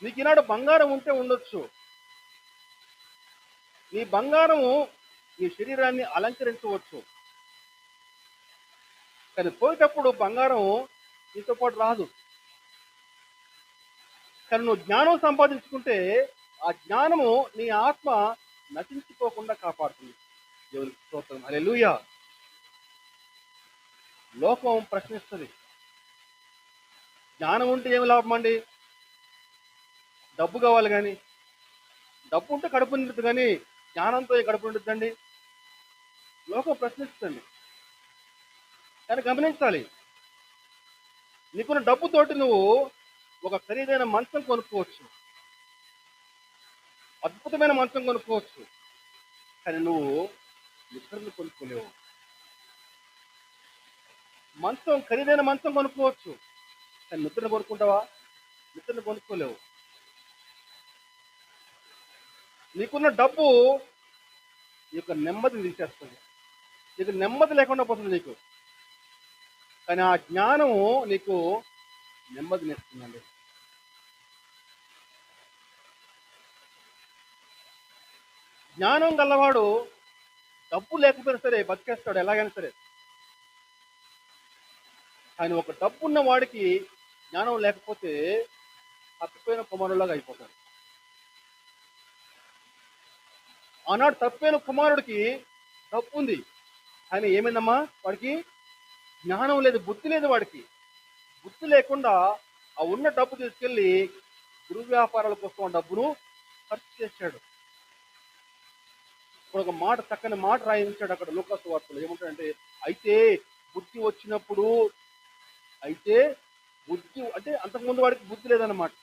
నీకు ఈనాడు బంగారం ఉంటే ఉండొచ్చు. నీ బంగారము నీ శరీరాన్ని అలంకరించవచ్చు. కానీ పోయేటప్పుడు బంగారం నీతో పాటు రాదు. కానీ నువ్వు జ్ఞానం సంపాదించుకుంటే ఆ జ్ఞానము నీ ఆత్మ నశించిపోకుండా కాపాడుతుంది. దేవునికి స్తోత్రం. హల్లెలూయా. లోకం ప్రశ్నిస్తుంది, జ్ఞానం ఉంటే ఏమి లాభం అండి? డబ్బు కావాలి, కానీ డబ్బు ఉంటే కడుపు నిండుతుంది, కానీ జ్ఞానంతో కడుపు నిండుతుందండి? లోకం ప్రశ్నిస్తుంది. కానీ గమనించాలి, నీకున్న డబ్బుతోటి నువ్వు ఒక ఖరీదైన మంచం కొనుక్కోవచ్చు, అద్భుతమైన మంచం కొనుక్కోవచ్చు, కానీ నువ్వు నిద్రను కొనుక్కోలేవు. ఖరీదైన మంచం కొనుక్కోవచ్చు, కానీ నిద్రను కొనుక్కుంటావా? నిద్రను కొనుక్కోలేవు. నీకున్న డబ్బు నీకు నెమ్మదిని తీసేస్తుంది, నీకు నెమ్మది లేకుండా పోతుంది నీకు. కానీ ఆ జ్ఞానము నీకు నెమ్మదినిస్తుందండి. జ్ఞానం గల్లవాడు డబ్బు లేకపోయినా సరే బతికేస్తాడు ఎలాగైనా సరే. కానీ ఒక డబ్బు ఉన్న వాడికి జ్ఞానం లేకపోతే తప్పిపోయిన కుమారులాగా అయిపోతాడు. ఆనాడు తప్పిపోయిన కుమారుడికి డబ్బు ఉంది, ఆయన ఏమైందమ్మా? వాడికి జ్ఞానం లేదు, బుద్ధి లేదు. వాడికి బుద్ధి లేకుండా ఆ ఉన్న డబ్బు తీసుకెళ్లి దుర్వ్యాపారాల కోసం ఆ డబ్బును ఖర్చు చేశాడు. ఇప్పుడు ఒక మాట, చక్కని మాట రాయించాడు అక్కడ లూకాసు వార్తలో. ఏమంటాడంటే, అయితే బుద్ధి వచ్చినప్పుడు, అంటే అంతకుముందు వాడికి బుద్ధి లేదన్నమాట.